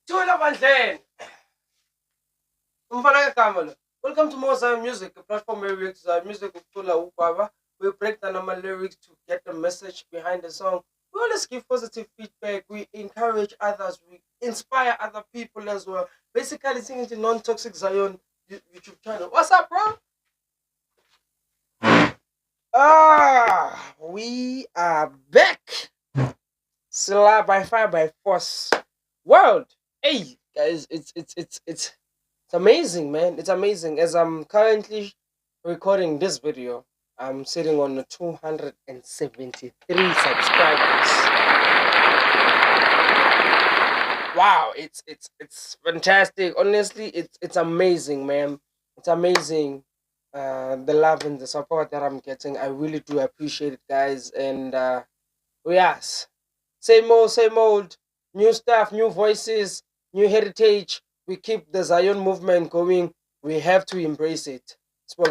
Thula bandleni. Umfana ngegama lo. Welcome to More Zion Music, a platform where we exercise music with Tula Ukwaba. We break down our lyrics to get the message behind the song. We always give positive feedback. We encourage others. We inspire other people as well. Basically, singing to non-toxic Zion YouTube channel. What's up, bro? We are back. Sila by fire by force. World. Hey guys, it's amazing, man. It's amazing. As I'm currently recording this video, I'm sitting on 273 subscribers. Wow, it's fantastic. Honestly, it's amazing, man. It's amazing. The love and the support that I'm getting, I really do appreciate it, guys. And yes, same old, new stuff, new voices, new heritage. We keep the Zion movement going. We have to embrace it. So,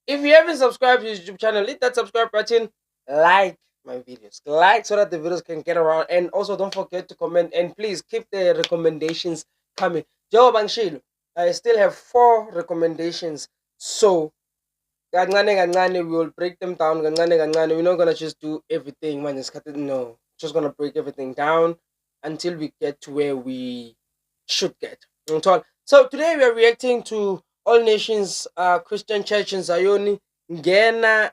if you haven't subscribed to the YouTube channel, hit that subscribe button, like my videos, like so that the videos can get around, and also don't forget to comment, and please keep the recommendations coming. Joe Bangshilo, I still have 4 recommendations, so kancane, we will break them down. Kancane, we're not gonna just do everything, man. No, just gonna break everything down until we get to where we should get. So today we are reacting to All Nations Christian Church in Zion. Ngena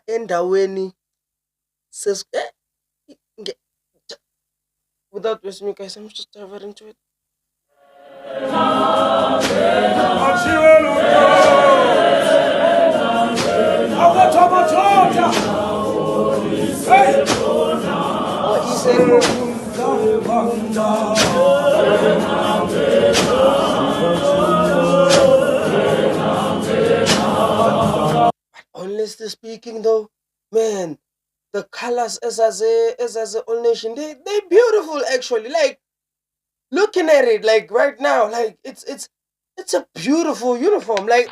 endaweni without wasting you guys, I'm just diverting to it. Honestly speaking, though, man, the colors as a All Nation, they're beautiful actually. Like looking at it, like right now, like it's a beautiful uniform. Like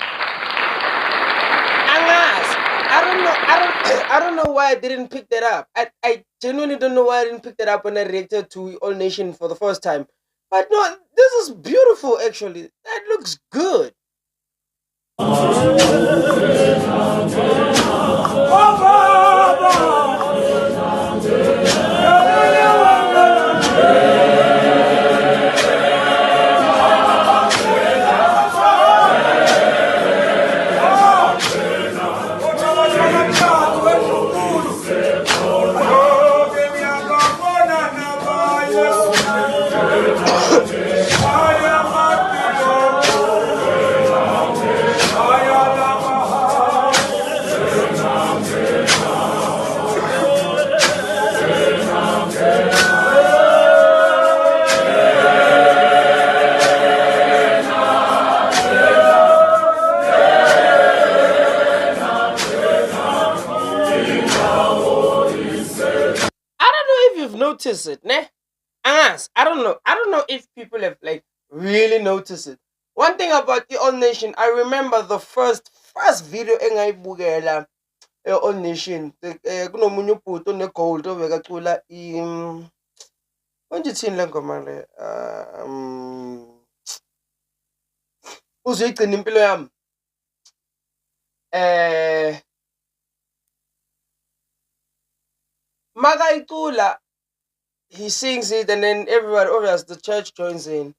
I don't know why I didn't pick that up. I genuinely don't know why I didn't pick that up when I reacted to All Nation for the first time. But no, this is beautiful actually. That looks good. Notice it, ne? I don't know if people have like really noticed it. One thing about the All Nation, I remember the first video engayibukela All Nation. Kunomunye ubhuti one-gold obekacula konjithini le ngoma le uzoyigcina impilo yami. Makayicula, he sings it, and then everybody, obviously, the church joins in.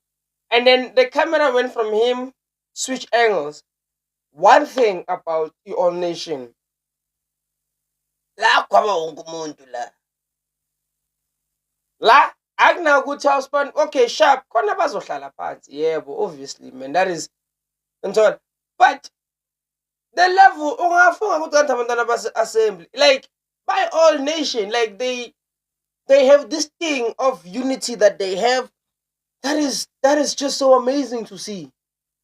And then the camera went from him, switch angles. One thing about the All Nation, la kwaba wonke umuntu la akunakuthi awuspan okay sharp khona bazohlala phansi yebo, obviously, man, that is and so on. But the level ungafunga ukuthi kanti abantwana base-assembly, like by All Nation, like they have this thing of unity that they have that is just so amazing to see.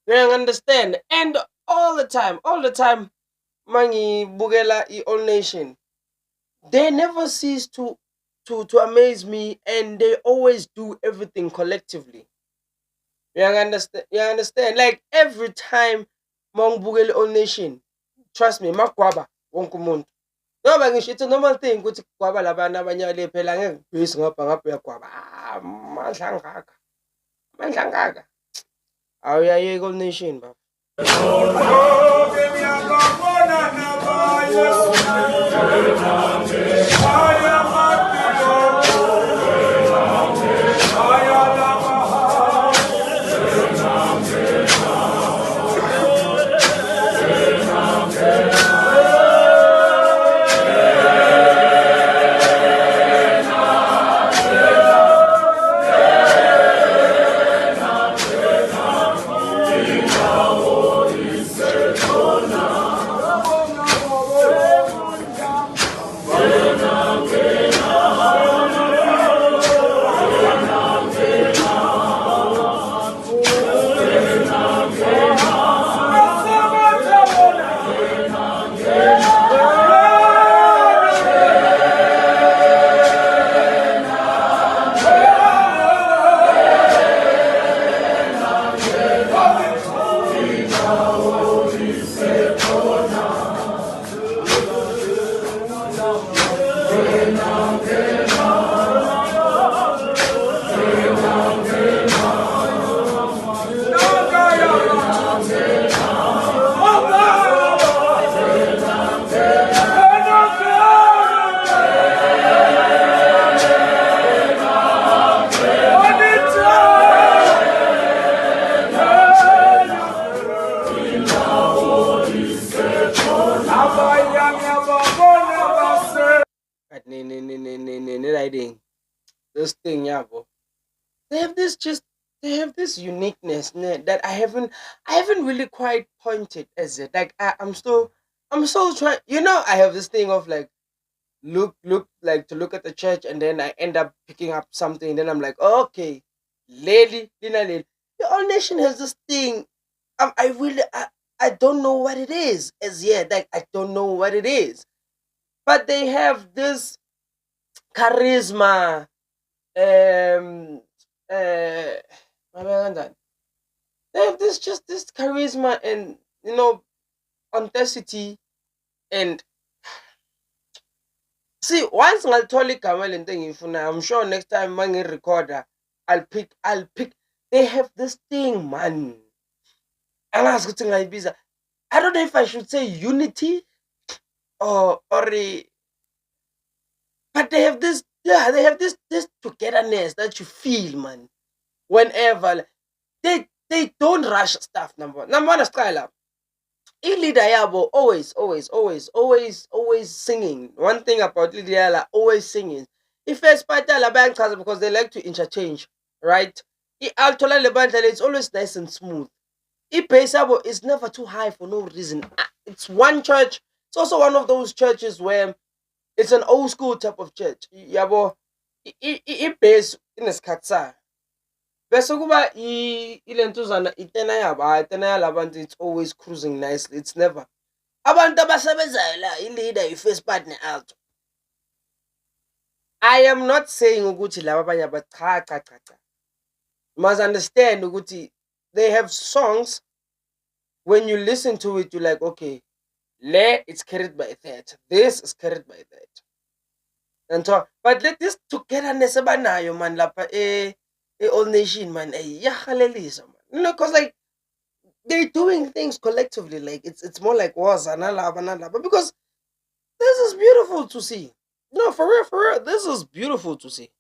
You understand? And all the time mangi bugela All Nation, they never cease to amaze me, and they always do everything collectively. You understand? Like every time mangibukela All Nation, trust me, makwaba wonke umuntu. Ngoba ngisho it's a normal thing ukuthi kugwaba labana abanyale phela ngeke bhisi ngapha uyagwaba. Amandla angaka. Amandla angaka. Awuyayeka All Nation baba. This thing, yeah, bro. They have this uniqueness that I haven't really quite pointed as it. Like I'm still trying. I have this thing of like look like to look at the church, and then I end up picking up something. And then I'm like, oh, okay, lady, Lina, lady. The All Nation has this thing. I don't know what it is as yet. Like I don't know what it is, but they have this charisma. They have this charisma and authenticity. And see, once ngalithola igama lento engiyifuna, I'm sure next time mangi-recorder I'll pick. They have this thing, man. Angazi ukuthi ngayibiza. I don't know if I should say unity or but they have this togetherness that you feel, man. Whenever they don't rush stuff. Number one, style. Leader yabo always singing. One thing about leader yala, always singing. If first part because they like to interchange, right? It's always nice and smooth. Bass yabo is never too high for no reason. It's one church. It's also one of those churches where it's an old school type of church. Yabo, bass in isikhatsa. Bese kuba ilentuzana itena yabantu, it's always cruising nicely. It's never abantu abasebenzayo la leader i-first partner alto. I am not saying ukuthi laba abanye cha. You must understand ukuthi they have songs. When you listen to it, you're like, okay, it's carried by that. This is carried by that. And so, but let this togetherness abanayo man lapha All Nation, man. Yahalelisa, man. Because like they're doing things collectively. Like it's more like was but because this is beautiful to see. No, for real, this is beautiful to see.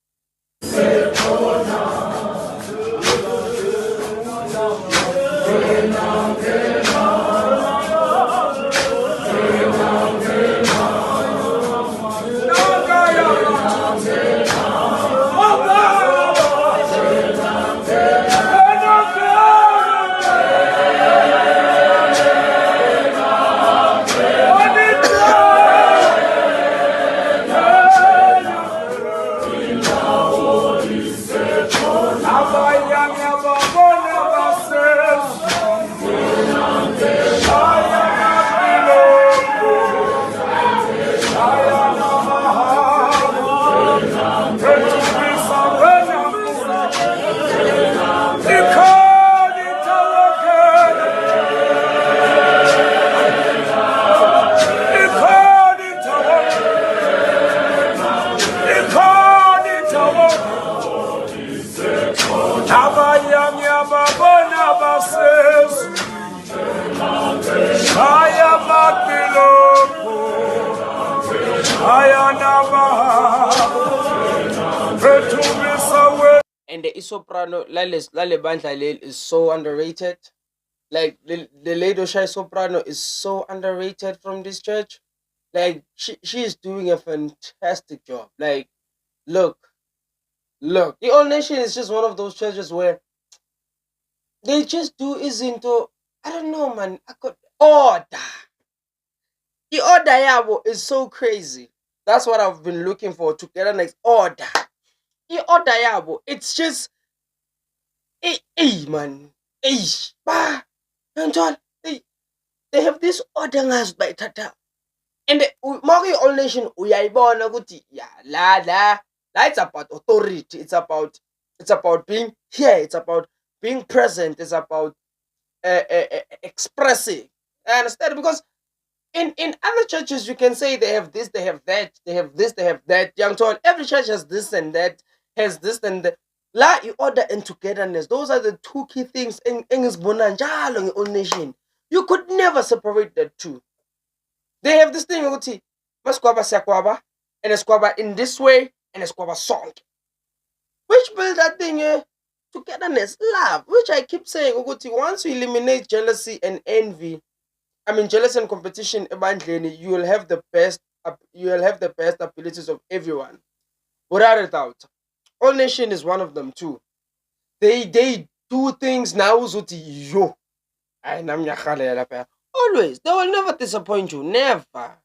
And the soprano, Lale Bandla is so underrated. Like the Lady Oshai soprano is so underrated from this church. Like she is doing a fantastic job. Like look, the All Nation is just one of those churches where they just do isn't I don't know, man. I could order. The order yabo is so crazy. That's what I've been looking for to get a next order. The order yabo, it's just man. Bah. Anton, they have this orders by Tata. And the Mari All Nation, uyayibona ukuthi yeah, la it's about authority. It's about being here. It's about being present. It's about expressing. I understand because in other churches you can say they have this, they have that, they have this, they have that. Young told every church has this and that, has this and that. La order and togetherness. Those are the two key things in All Nation. You could never separate the two. They have this thing ukuthi maskwaba siyakwaba and eskwaba in this way and eskwaba song. Which build that thing togetherness, love, which I keep saying ukuthi once you eliminate jealousy and envy, I mean jealousy and competition ebandleni, you will have the best abilities of everyone. Without a doubt. All Nation is one of them too. They do things now ukuthi yo. Ay nami ngiyakhalela lapha. Always. They will never disappoint you. Never.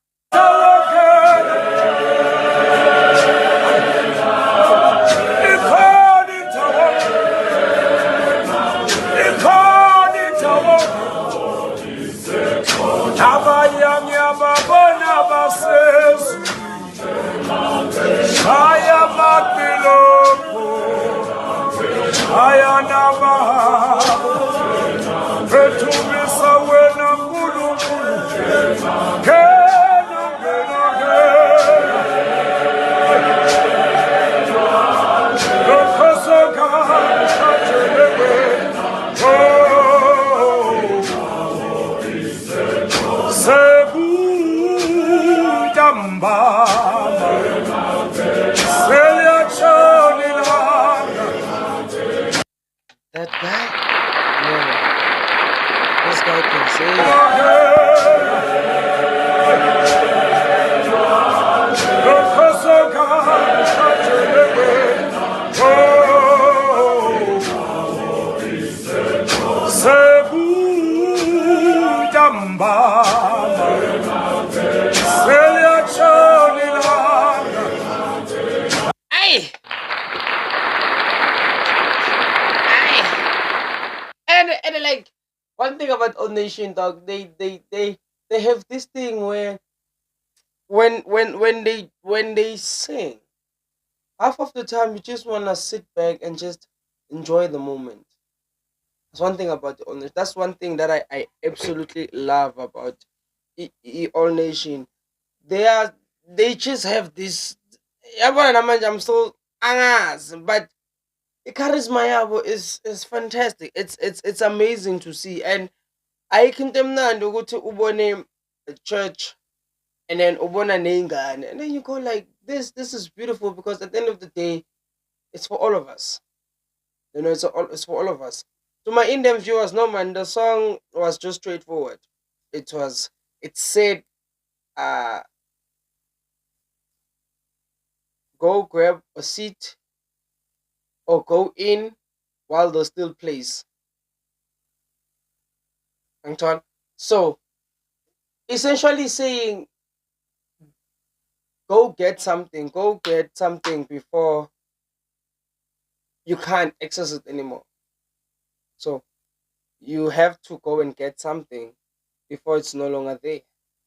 That guy? No. This guy can sing. Ay! And like one thing about All Nation dog, they have this thing where when they sing, half of the time you just wanna sit back and just enjoy the moment. That's one thing about the All Nation. That's one thing that I absolutely love about All Nation. They just have this. Yabona namanje I'm still angas, but the charisma yabo is fantastic. It's amazing to see, and ayikho into emnandi ukuthi ubone a church and then ubona neyingane and then you go like this is beautiful because at the end of the day it's for all of us. You know, it's for all of us. To my Indian viewers, no man, the song was just straightforward. It said uh go grab a seat or go in while there's still place. Anton. So essentially saying go get something before you can't access it anymore. So you have to go and get something before it's no longer there.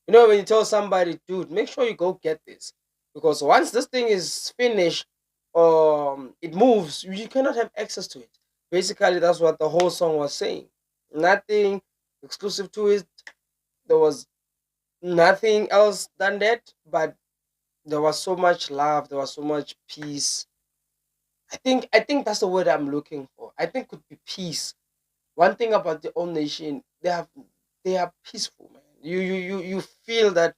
You know, when you tell somebody, dude, make sure you go get this. Because once this thing is finished, it moves, you cannot have access to it. Basically, that's what the whole song was saying. Nothing exclusive to it. There was nothing else than that, but there was so much love, there was so much peace. I think that's the word I'm looking for. I think could be peace. One thing about the All Nation, they are peaceful, man. You feel that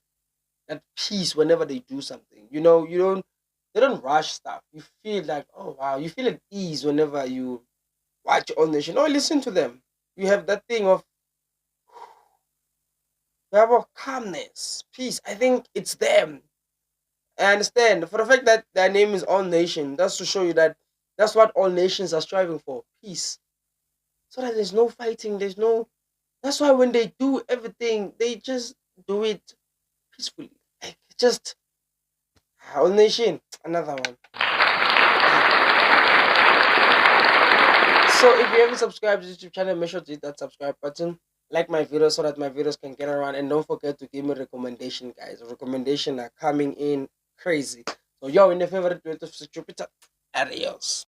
peace whenever they do something. You know, you don't. they don't rush stuff. You feel like, oh wow, you feel at ease whenever you watch All Nation or listen to them. You have that thing of you have a calmness, peace. I think it's them. I understand for the fact that their name is All Nation. That's to show you that that's what all nations are striving for: peace. So that there's no fighting. There's no. That's why when they do everything, they just do it peacefully. Like just All Nation, another one. So if you haven't subscribed to this YouTube channel, make sure to hit that subscribe button. Like my videos so that my videos can get around, and don't forget to give me recommendation, guys. Recommendation are coming in crazy. So yo, in the favorite way of Jupiter, adios.